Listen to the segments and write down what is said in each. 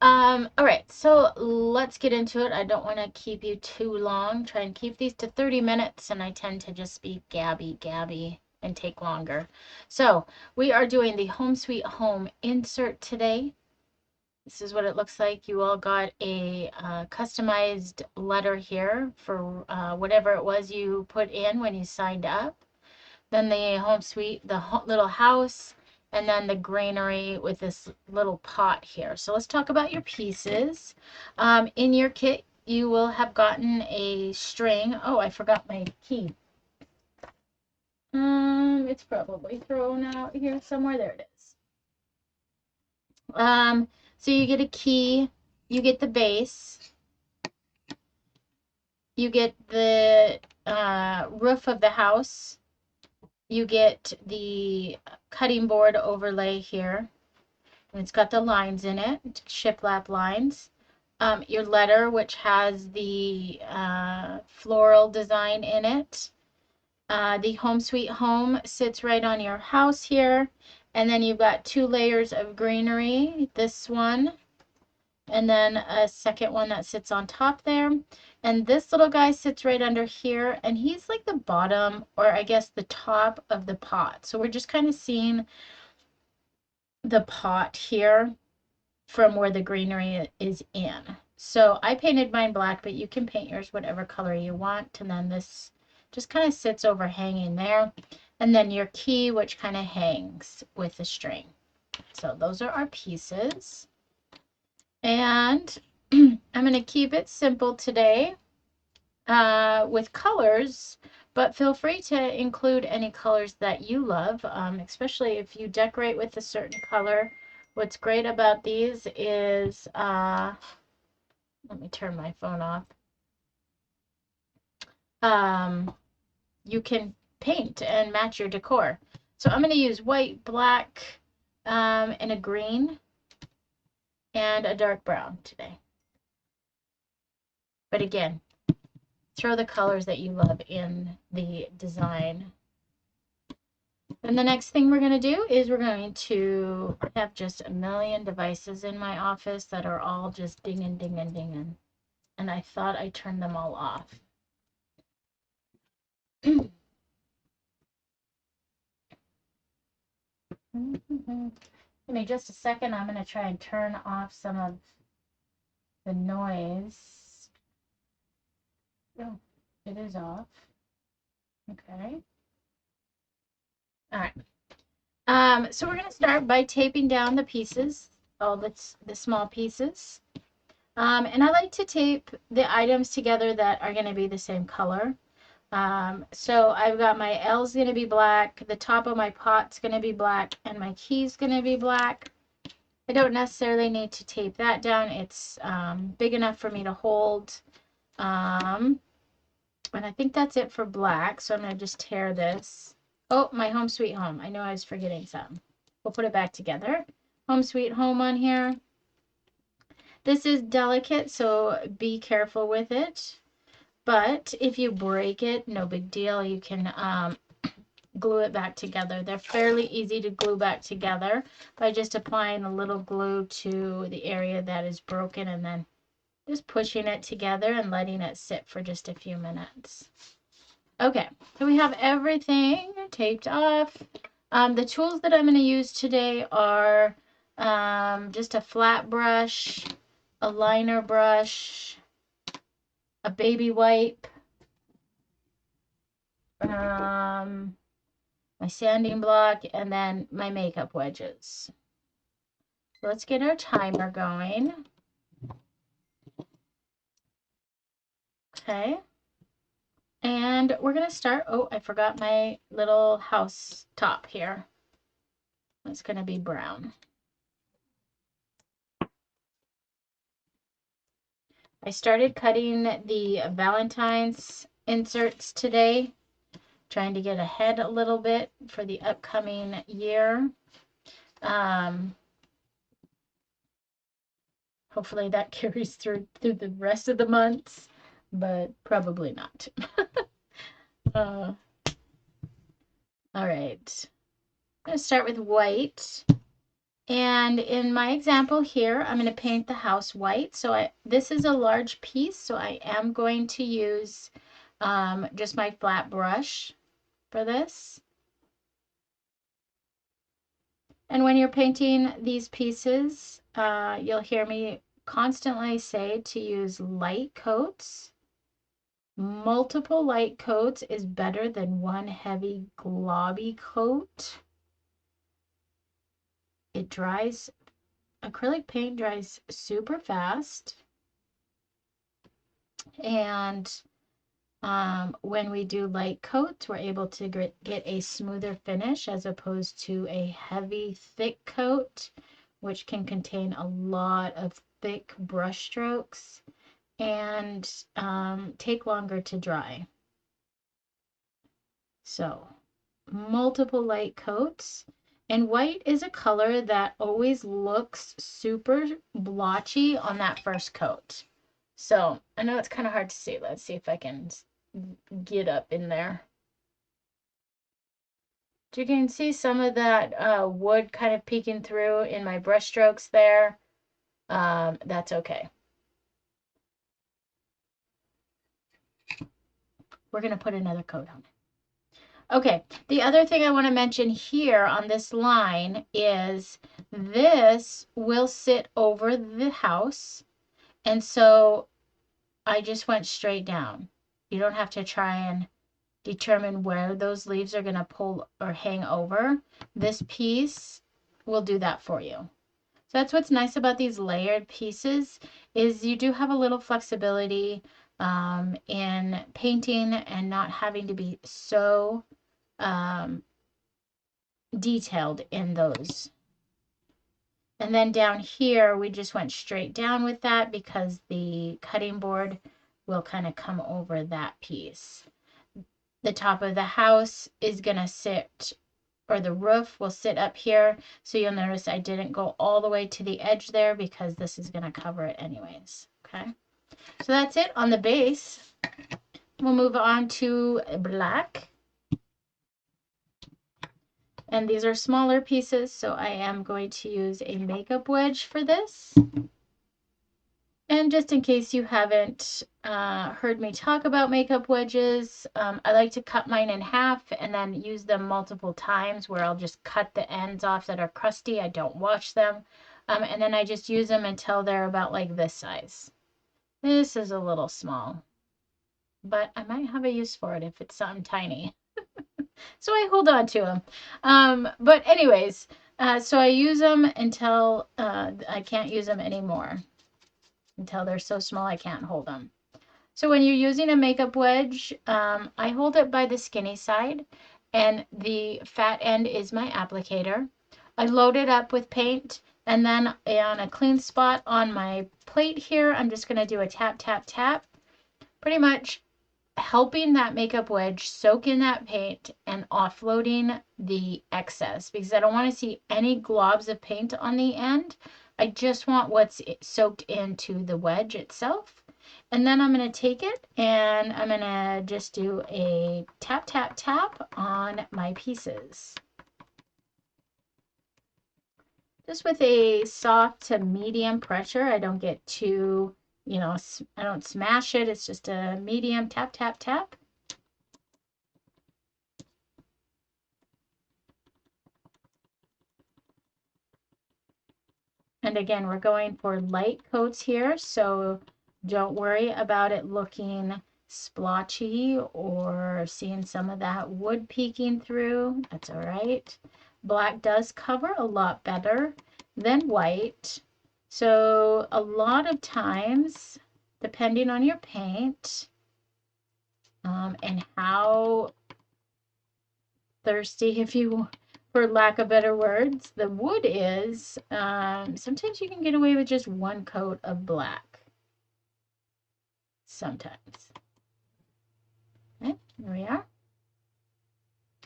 All right, so let's get into it. I don't want to keep you too long. Try and keep these to 30 minutes, and I tend to just be gabby, and take longer. So we are doing the Home Sweet Home insert today. This is what it looks like. You all got a customized letter here for whatever it was you put in when you signed up. Then the home suite, the little house, and then the granary with this little pot here. So let's talk about your pieces. In your kit, you will have gotten a string. Oh, I forgot my key. It's probably thrown out here somewhere. There it is. So you get a key, you get the base, you get the roof of the house, you get the cutting board overlay here. And it's got the lines in it, shiplap lines. Your letter, which has the floral design in it. The Home Sweet Home sits right on your house here. And then you've got 2 layers of greenery. This one, and then a second one that sits on top there. And this little guy sits right under here, and he's like the bottom, or I guess the top of the pot. So we're just kind of seeing the pot here from where the greenery is in. So I painted mine black, but you can paint yours whatever color you want. And then this just kind of sits overhanging there. And then your key, which kind of hangs with the string. So those are our pieces. And I'm going to keep it simple today with colors, but feel free to include any colors that you love, especially if you decorate with a certain color. What's great about these is, let me turn my phone off. You can paint and match your decor. So I'm going to use white, black, and a green, and a dark brown today. But again, throw the colors that you love in the design. And the next thing we're going to do is we're going to have just a million devices in my office that are all just dinging, dinging, dinging. And I thought I turned them all off. Give me just a second. I'm going to try and turn off some of the noise. Oh, it is off. Okay. All right. So we're going to start by taping down the pieces, all the small pieces. And I like to tape the items together that are going to be the same color. So I've got my L's going to be black, the top of my pot's going to be black, and my key's going to be black. I don't necessarily need to tape that down. It's big enough for me to hold. And I think that's it for black. So I'm going to just tear this. Oh, my Home Sweet Home. I know I was forgetting some. We'll put it back together. Home Sweet Home on here. This is delicate, so be careful with it. But if you break it, no big deal. You can glue it back together. They're fairly easy to glue back together by just applying a little glue to the area that is broken and then just pushing it together and letting it sit for just a few minutes. Okay, so we have everything taped off. The tools that I'm going to use today are just a flat brush, a liner brush, a baby wipe, my sanding block, and then my makeup wedges. So let's get our timer going. Okay. And we're going to start. Oh, I forgot my little house top here. It's going to be brown. I started cutting the Valentine's inserts today, trying to get ahead a little bit for the upcoming year. Hopefully that carries through the rest of the months, but probably not. All right. I'm going to start with white, And in my example here, I'm going to paint the house white. So this is a large piece, so I am going to use just my flat brush for this. And when you're painting these pieces, you'll hear me constantly say to use light coats. Multiple light coats is better than one heavy globby coat. It dries, acrylic paint dries super fast. And when we do light coats, we're able to get a smoother finish as opposed to a heavy, thick coat, which can contain a lot of thick brush strokes and take longer to dry. So, multiple light coats. And white is a color that always looks super blotchy on that first coat. So, I know it's kind of hard to see. Let's see if I can get up in there. You can see some of that wood kind of peeking through in my brush strokes there. That's okay. We're going to put another coat on it. Okay, the other thing I want to mention here on this line is this will sit over the house. And so I just went straight down. You don't have to try and determine where those leaves are going to pull or hang over. This piece will do that for you. So that's what's nice about these layered pieces is you do have a little flexibility in painting and not having to be so detailed in those. And then down here, we just went straight down with that because the cutting board will kind of come over that piece. The top of the house is going to sit, or the roof will sit up here. So you'll notice I didn't go all the way to the edge there because this is going to cover it anyways. Okay. So that's it on the base. We'll move on to black. And these are smaller pieces, so I am going to use a makeup wedge for this. And just in case you haven't heard me talk about makeup wedges, I like to cut mine in half and then use them multiple times where I'll just cut the ends off that are crusty. I don't wash them. And then I just use them until they're about like this size. This is a little small, but I might have a use for it if it's something tiny. So I hold on to them. But anyways, so I use them until I can't use them anymore. Until they're so small I can't hold them. So when you're using a makeup wedge, I hold it by the skinny side and the fat end is my applicator. I load it up with paint and then on a clean spot on my plate here, I'm just going to do a tap, tap, tap. Pretty much helping that makeup wedge soak in that paint and offloading the excess because I don't want to see any globs of paint on the end. I just want what's soaked into the wedge itself. And then I'm going to take it and I'm going to just do a tap, tap, tap on my pieces. Just with a soft to medium pressure. I don't get too, I don't smash it. It's just a medium tap, tap, tap. And again, we're going for light coats here, so don't worry about it looking splotchy or seeing some of that wood peeking through. That's all right. Black does cover a lot better than white. So a lot of times, depending on your paint and how thirsty, if you for lack of better words, the wood is, sometimes you can get away with just one coat of black. Sometimes. Okay, there we are.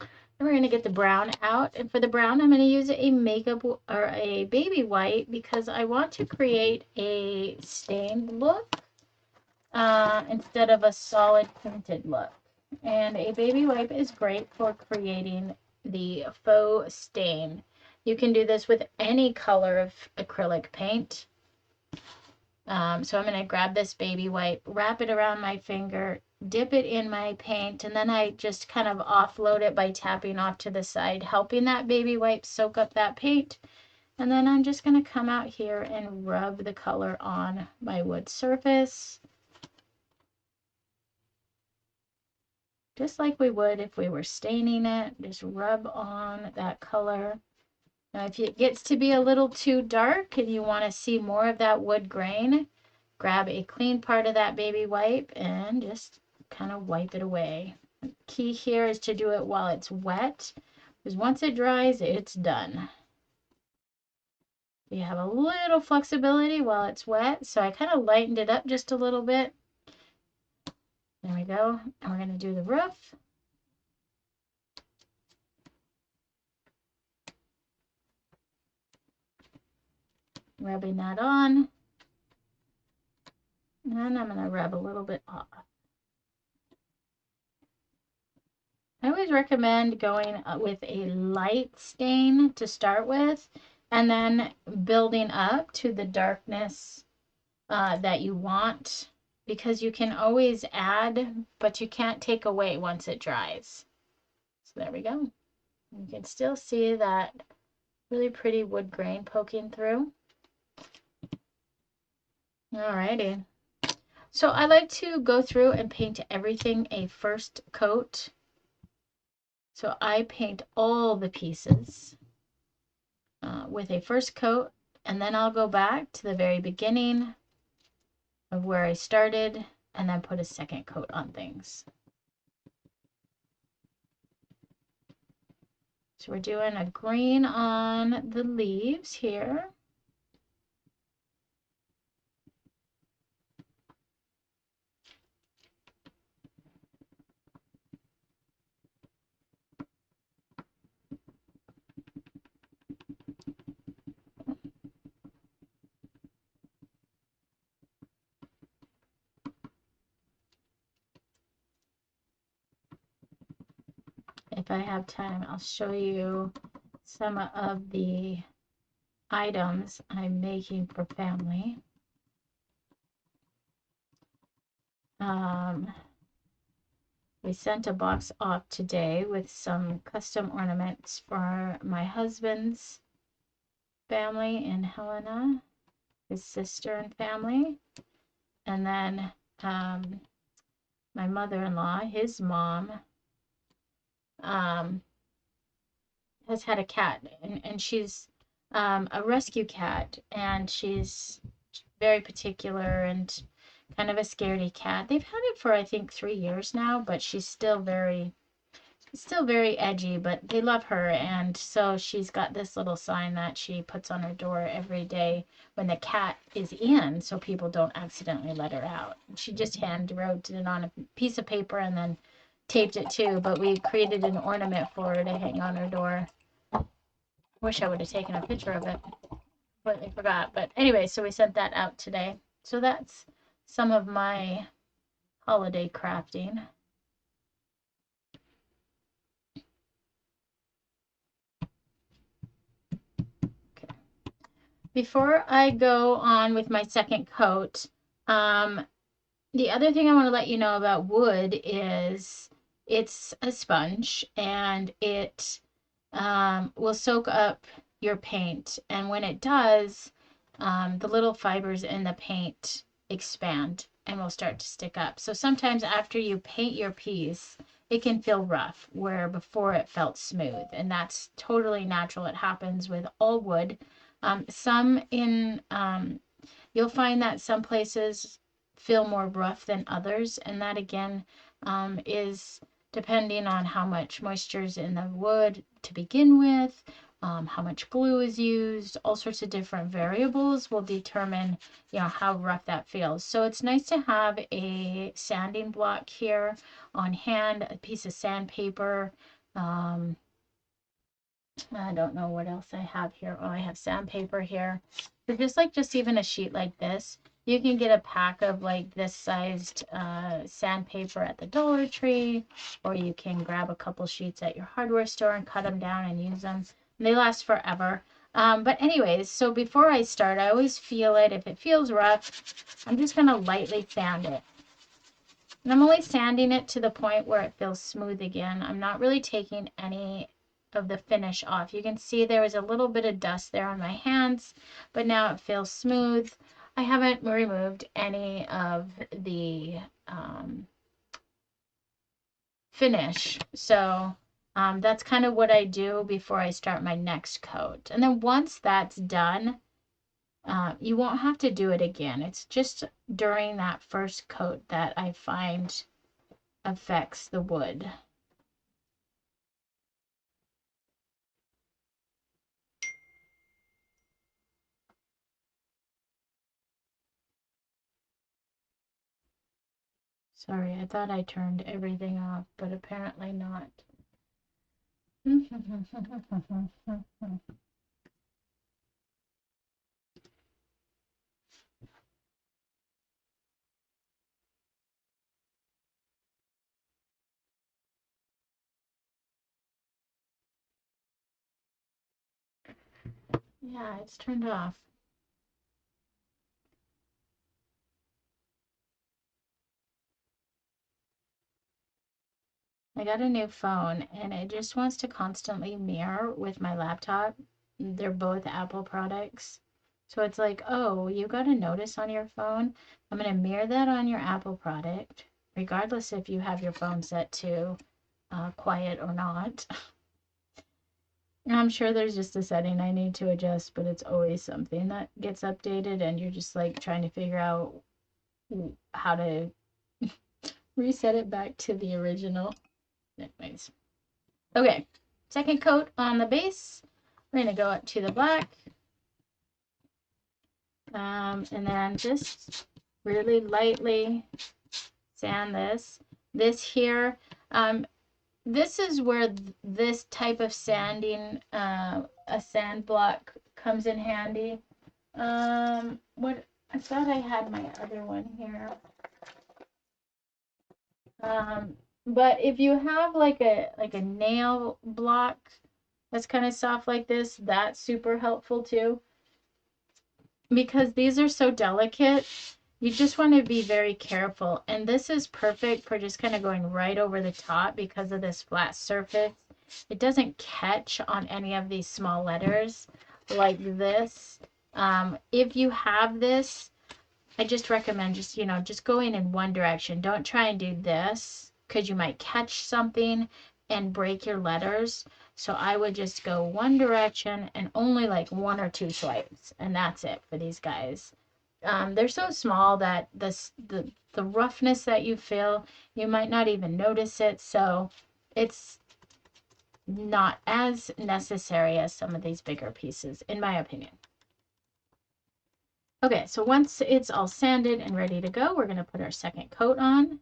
And we're going to get the brown out. And for the brown, I'm going to use a makeup or a baby white because I want to create a stained look instead of a solid painted look. And a baby white is great for creating the faux stain. You can do this with any color of acrylic paint. So I'm going to grab this baby wipe, wrap it around my finger, dip it in my paint, and then I just kind of offload it by tapping off to the side, helping that baby wipe soak up that paint. And then I'm just going to come out here and rub the color on my wood surface, just like we would if we were staining it. Just rub on that color. Now, if it gets to be a little too dark and you want to see more of that wood grain, grab a clean part of that baby wipe and just kind of wipe it away. The key here is to do it while it's wet, because once it dries, it's done. You have a little flexibility while it's wet, so I kind of lightened it up just a little bit. There we go. And we're going to do the roof. Rubbing that on. And I'm going to rub a little bit off. I always recommend going with a light stain to start with, and then building up to the darkness that you want, because you can always add, but you can't take away once it dries. So there we go. You can still see that really pretty wood grain poking through. Alrighty. So I like to go through and paint everything a first coat. So I paint all the pieces with a first coat, and then I'll go back to the very beginning of where I started and then put a second coat on things. So we're doing a green on the leaves here. If I have time, I'll show you some of the items I'm making for family. We sent a box off today with some custom ornaments for my husband's family in Helena, his sister and family. And then my mother-in-law, his mom, has had a cat, and she's a rescue cat, and she's very particular and kind of a scaredy cat. They've had it for I think 3 years now, but she's still very edgy, but they love her, and so she's got this little sign that she puts on her door every day when the cat is in, so people don't accidentally let her out. She just hand wrote it on a piece of paper and then taped it too, but we created an ornament for her to hang on her door. Wish I would have taken a picture of it, but I forgot. But anyway, so we sent that out today. So that's some of my holiday crafting. Okay. Before I go on with my second coat, the other thing I want to let you know about wood is it's a sponge, and it will soak up your paint. And when it does, the little fibers in the paint expand and will start to stick up. So sometimes after you paint your piece, it can feel rough, where before it felt smooth. And that's totally natural. It happens with all wood. You'll find that some places feel more rough than others, and that again is depending on how much moisture is in the wood to begin with, how much glue is used. All sorts of different variables will determine, how rough that feels. So it's nice to have a sanding block here on hand, a piece of sandpaper. I don't know what else I have here. Oh, I have sandpaper here. So just even a sheet like this, you can get a pack of like this sized sandpaper at the Dollar Tree, or you can grab a couple sheets at your hardware store and cut them down and use them. They last forever. But anyways, so before I start, I always feel it. If it feels rough, I'm just going to lightly sand it. And I'm only sanding it to the point where it feels smooth again. I'm not really taking any of the finish off. You can see there was a little bit of dust there on my hands, but now it feels smooth. I haven't removed any of the finish. So that's kind of what I do before I start my next coat. And then once that's done, you won't have to do it again. It's just during that first coat that I find affects the wood. Sorry, I thought I turned everything off, but apparently not. Yeah, it's turned off. I got a new phone and it just wants to constantly mirror with my laptop. They're both Apple products. So it's like, oh, you got a notice on your phone. I'm going to mirror that on your Apple product, regardless if you have your phone set to quiet or not. I'm sure there's just a setting I need to adjust, but it's always something that gets updated and you're just like trying to figure out how to reset it back to the original. Anyways. Okay, second coat on the base. We're going to go up to the black. And then just really lightly sand this. This here, this is where this type of sanding, a sand block comes in handy. What I thought I had my other one here. But if you have like a nail block that's kind of soft like this, that's super helpful too. Because these are so delicate, you just want to be very careful. And this is perfect for just kind of going right over the top because of this flat surface. It doesn't catch on any of these small letters like this. If you have this, I just recommend just going in one direction. Don't try and do this because you might catch something and break your letters. So I would just go one direction and only like one or two swipes, and that's it for these guys. They're so small that the roughness that you feel, you might not even notice it. So it's not as necessary as some of these bigger pieces, in my opinion. Okay, so once it's all sanded and ready to go, we're going to put our second coat on.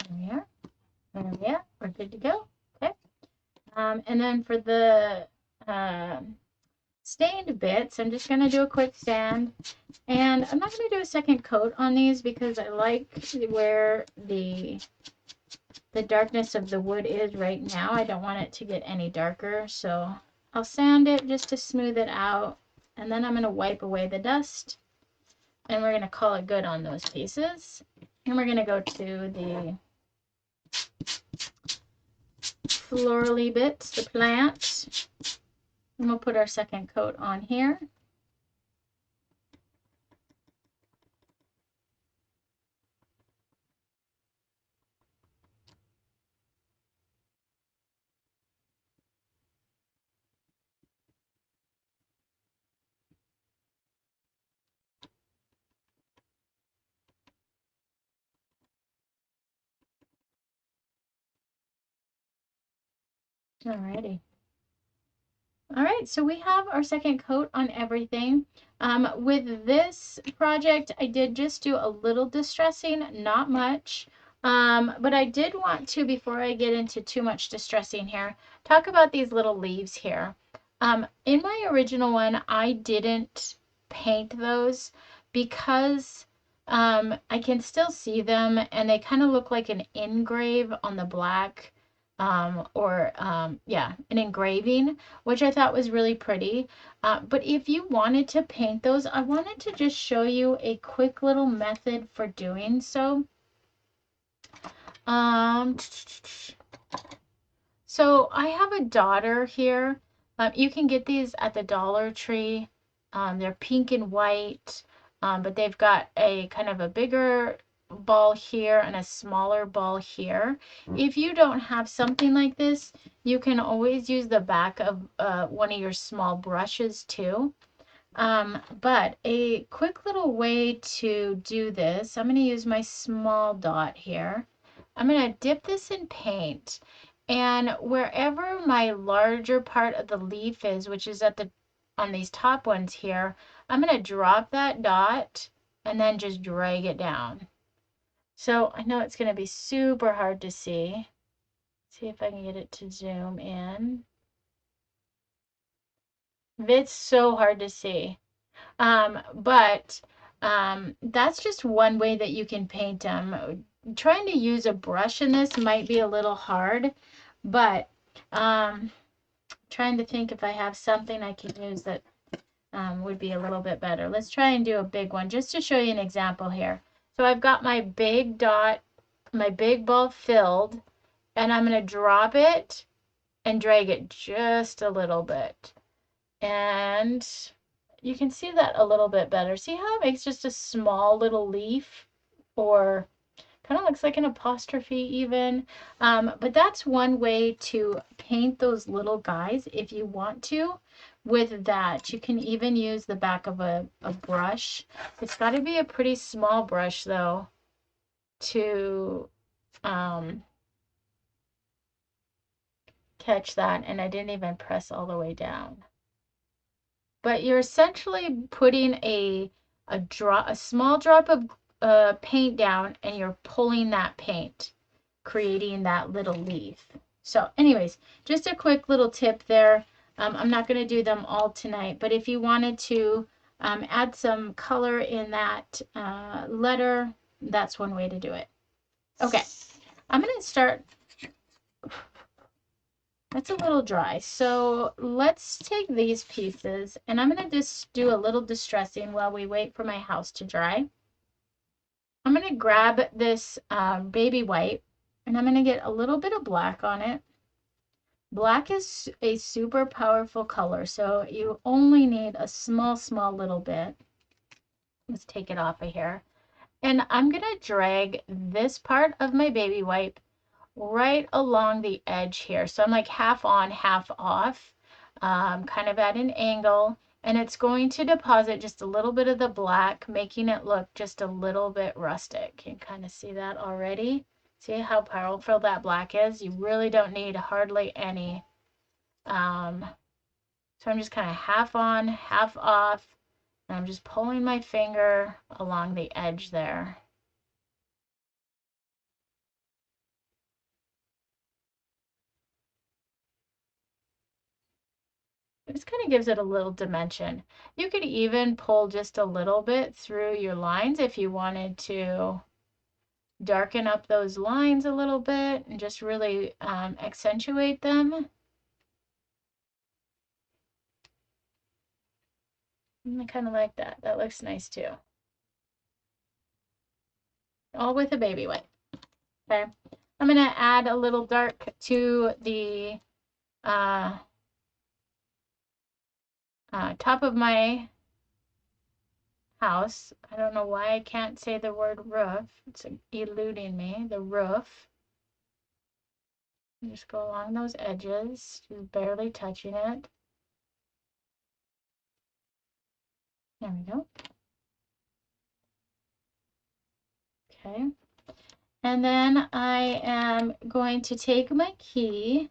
There we are. There we are. We're good to go. Okay. And then for the stained bits, I'm just going to do a quick sand. And I'm not going to do a second coat on these because I like where the darkness of the wood is right now. I don't want it to get any darker. So I'll sand it just to smooth it out. And then I'm going to wipe away the dust. And we're going to call it good on those pieces. And we're going to go to the florally bits, the plant. And we'll put our second coat on here. Alrighty. All right, so we have our second coat on everything. With this project, I did just do a little distressing, not much. But I did want to, before I get into too much distressing here, talk about these little leaves here. In my original one, I didn't paint those because I can still see them and they kind of look like an engrave on the black, yeah, an engraving, which I thought was really pretty. But if you wanted to paint those, I wanted to just show you a quick little method for doing so. Um, so I have a daughter here. You can get these at the Dollar Tree. They're pink and white, but they've got a kind of a bigger ball here and a smaller ball here. If you don't have something like this, you can always use the back of one of your small brushes too. But a quick little way to do this, I'm going to use my small dot here. I'm going to dip this in paint, and wherever my larger part of the leaf is, which is at the on these top ones here, I'm going to drop that dot and then just drag it down. So I know it's going to be super hard to see. See if I can get it to zoom in. It's so hard to see. But that's just one way that you can paint them. Trying to use a brush in this might be a little hard, but trying to think if I have something I can use that would be a little bit better. Let's try and do a big one just to show you an example here. So I've got my big dot, my big ball filled, and I'm going to drop it and drag it just a little bit. And you can see that a little bit better. See how it makes just a small little leaf, or kind of looks like an apostrophe even. But that's one way to paint those little guys if you want to. With that, you can even use the back of a brush. It's got to be a pretty small brush though to catch that, and I didn't even press all the way down. But you're essentially putting a small drop of paint down, and you're pulling that paint, creating that little leaf. So anyways, just a quick little tip there. I'm not going to do them all tonight, but if you wanted to add some color in that letter, that's one way to do it. Okay, I'm going to start. That's a little dry. So let's take these pieces, and I'm going to just do a little distressing while we wait for my house to dry. I'm going to grab this baby white, and I'm going to get a little bit of black on it. Black is a super powerful color, so you only need a small little bit. Let's take it off of here. And I'm going to drag this part of my baby white right along the edge here. So I'm like half on, half off, kind of at an angle. And it's going to deposit just a little bit of the black, making it look just a little bit rustic. You can kind of see that already. See how powerful that black is? You really don't need hardly any. So I'm just kind of half on, half off. And I'm just pulling my finger along the edge there. It just kind of gives it a little dimension. You could even pull just a little bit through your lines if you wanted to darken up those lines a little bit and just really accentuate them. I kind of like that. That looks nice too. All with a baby wipe. Okay. I'm going to add a little dark to the top of my house. I don't know why I can't say the word roof. It's eluding me. The roof. Just go along those edges, just barely touching it. There we go. Okay. And then I am going to take my key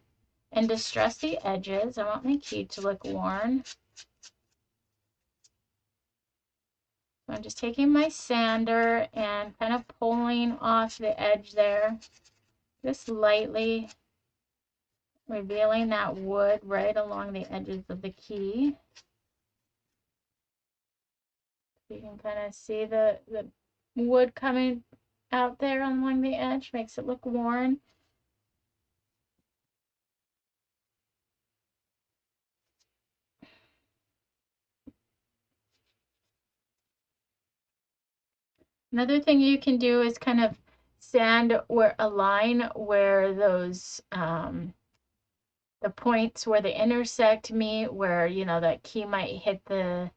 and distress the edges. I want my key to look worn. So I'm just taking my sander and kind of pulling off the edge there, just lightly revealing that wood right along the edges of the key. You can kind of see the wood coming out there along the edge, makes it look worn. Another thing you can do is kind of sand where a line where those the points where they intersect meet, where you know that key might hit the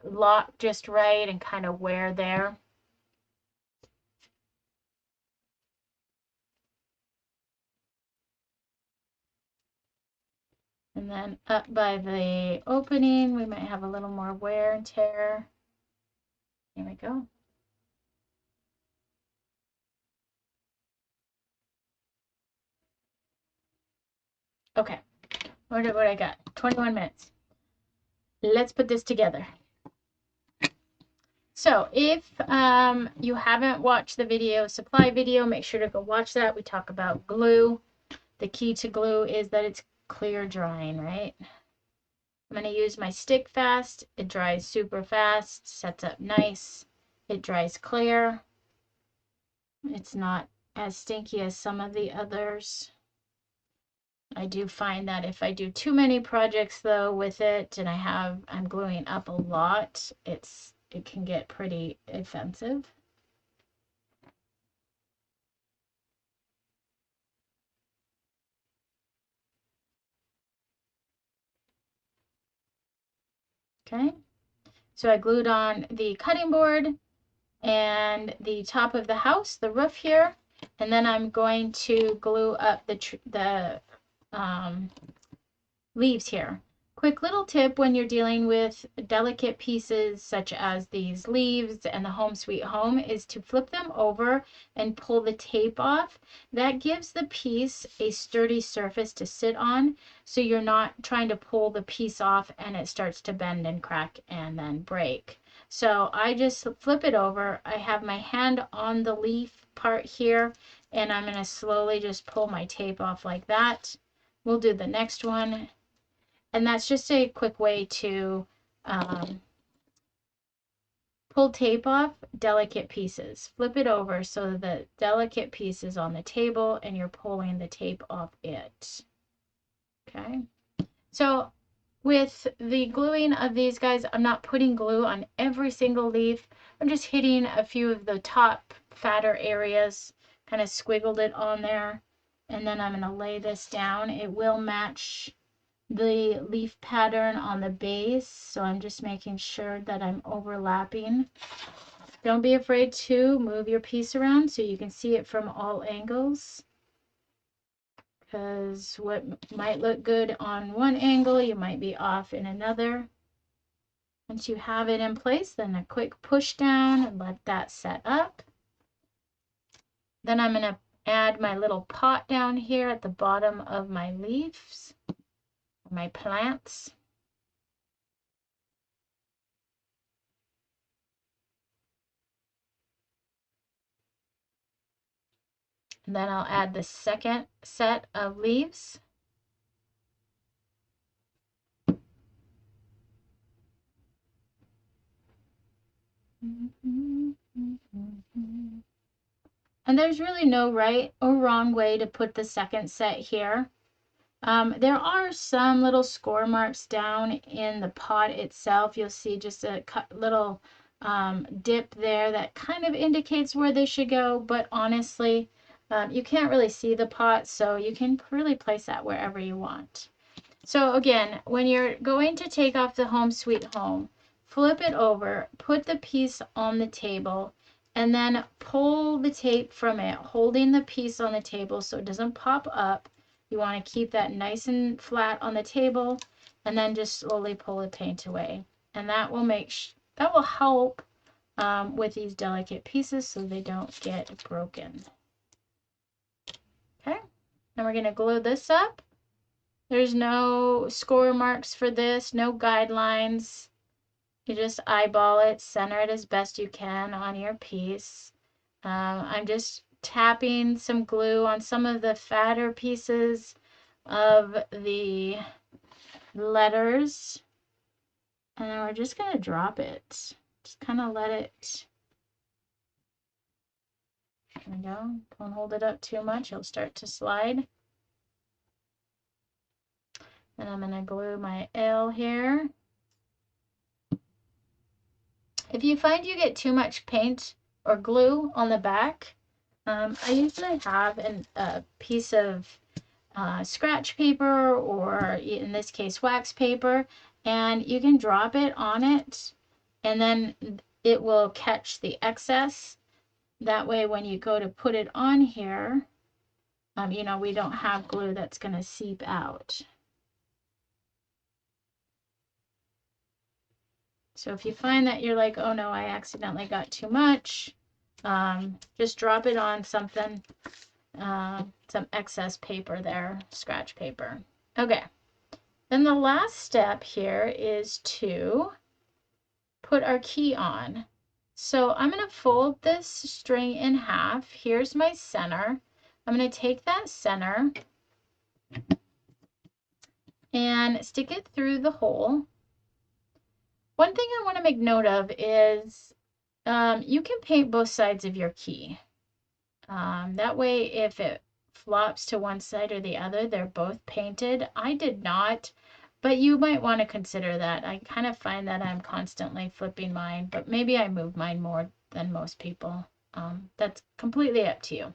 lock just right and kind of wear there. And then up by the opening, we might have a little more wear and tear. Here we go. Okay, what I got? 21 minutes. Let's put this together. So if you haven't watched the video, supply video, make sure to go watch that. We talk about glue. The key to glue is that it's clear drying, right? I'm going to use my stick fast. It dries super fast, sets up nice. It dries clear. It's not as stinky as some of the others. I do find that if I do too many projects though with it and I'm gluing up a lot, it can get pretty offensive. Okay, so I glued on the cutting board and the top of the house, the roof here, and then I'm going to glue up the leaves here. Quick little tip when you're dealing with delicate pieces such as these leaves and the Home Sweet Home is to flip them over and pull the tape off. That gives the piece a sturdy surface to sit on, so you're not trying to pull the piece off and it starts to bend and crack and then break. So I just flip it over. I have my hand on the leaf part here, and I'm going to slowly just pull my tape off like that. We'll do the next one. And that's just a quick way to pull tape off delicate pieces. Flip it over so that the delicate piece is on the table and you're pulling the tape off it. Okay. So with the gluing of these guys, I'm not putting glue on every single leaf. I'm just hitting a few of the top fatter areas, kind of squiggled it on there. And then I'm going to lay this down. It will match the leaf pattern on the base, so I'm just making sure that I'm overlapping. Don't be afraid to move your piece around so you can see it from all angles, because what might look good on one angle, you might be off in another. Once you have it in place, then a quick push down and let that set up. Then I'm going to add my little pot down here at the bottom of my leaves, my plants. And then I'll add the second set of leaves. And there's really no right or wrong way to put the second set here. There are some little score marks down in the pot itself. You'll see just a little dip there that kind of indicates where they should go, but honestly, you can't really see the pot, so you can really place that wherever you want. So again, when you're going to take off the Home Sweet Home, flip it over, put the piece on the table, and then pull the tape from it, holding the piece on the table so it doesn't pop up. You want to keep that nice and flat on the table, and then just slowly pull the paint away. And that will help with these delicate pieces so they don't get broken. Okay. And we're going to glue this up. There's no score marks for this, no guidelines. You just eyeball it, center it as best you can on your piece. I'm just tapping some glue on some of the fatter pieces of the letters. And then we're just going to drop it. Just kind of let it, there we go. Don't hold it up too much, it'll start to slide. And I'm going to glue my L here. If you find you get too much paint or glue on the back, I usually have a piece of scratch paper, or in this case wax paper, and you can drop it on it and then it will catch the excess. That way when you go to put it on here, you know, we don't have glue that's going to seep out. So if you find that you're like, oh no, I accidentally got too much, just drop it on something, some excess paper there, scratch paper. Okay, then the last step here is to put our key on. So I'm going to fold this string in half. Here's my center. I'm going to take that center and stick it through the hole. One thing I want to make note of is you can paint both sides of your key. That way, if it flops to one side or the other, they're both painted. I did not, but you might want to consider that. I kind of find that I'm constantly flipping mine, but maybe I move mine more than most people. That's completely up to you.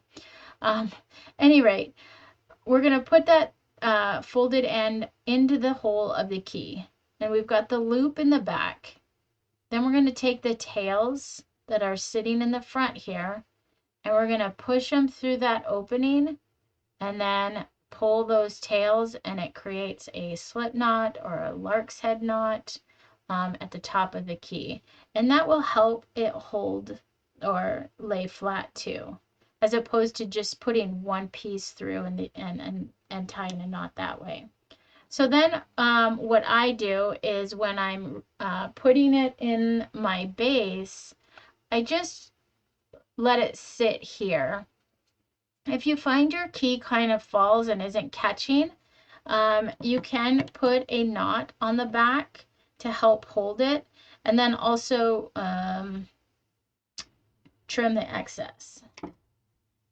Any rate, we're going to put that folded end into the hole of the key. And we've got the loop in the back. Then we're going to take the tails that are sitting in the front here, and we're going to push them through that opening and then pull those tails, and it creates a slip knot or a lark's head knot at the top of the key. And that will help it hold or lay flat too, as opposed to just putting one piece through and tying a knot that way. So then what I do is when I'm putting it in my base, I just let it sit here. If you find your key kind of falls and isn't catching, you can put a knot on the back to help hold it, and then also trim the excess.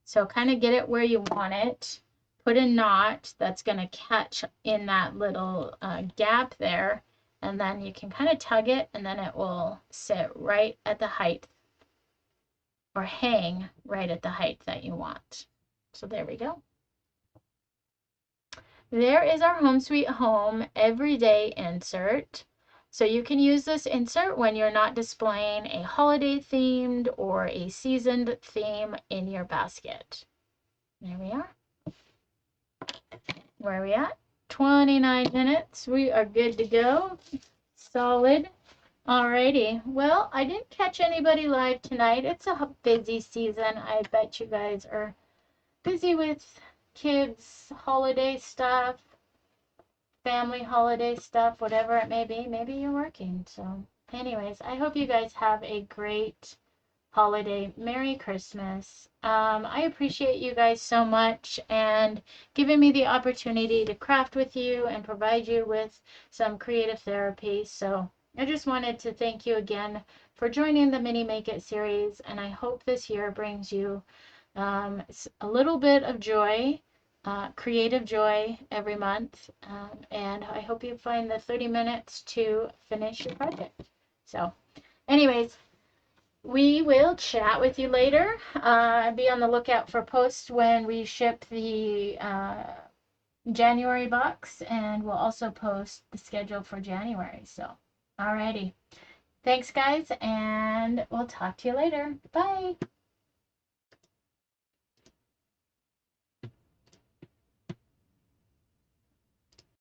So kind of get it where you want it. Put a knot that's going to catch in that little gap there, and then you can kind of tug it, and then it will sit right at the height, or hang right at the height that you want. So there we go. There is our Home Sweet Home everyday insert. So you can use this insert when you're not displaying a holiday themed or a seasoned theme in your basket. There we are. Where are we at? 29 minutes. We are good to go. Solid. Alrighty. Well, I didn't catch anybody live tonight. It's a busy season. I bet you guys are busy with kids, holiday stuff, family holiday stuff, whatever it may be. Maybe you're working. So anyways, I hope you guys have a great holiday. Merry Christmas. I appreciate you guys so much and giving me the opportunity to craft with you and provide you with some creative therapy. So I just wanted to thank you again for joining the Mini Make It series, and I hope this year brings you a little bit of joy, creative joy every month, and I hope you find the 30 minutes to finish your project. So anyways, we will chat with you later. Be on the lookout for posts when we ship the January box, and we'll also post the schedule for January. So, alrighty. Thanks, guys, and we'll talk to you later. Bye.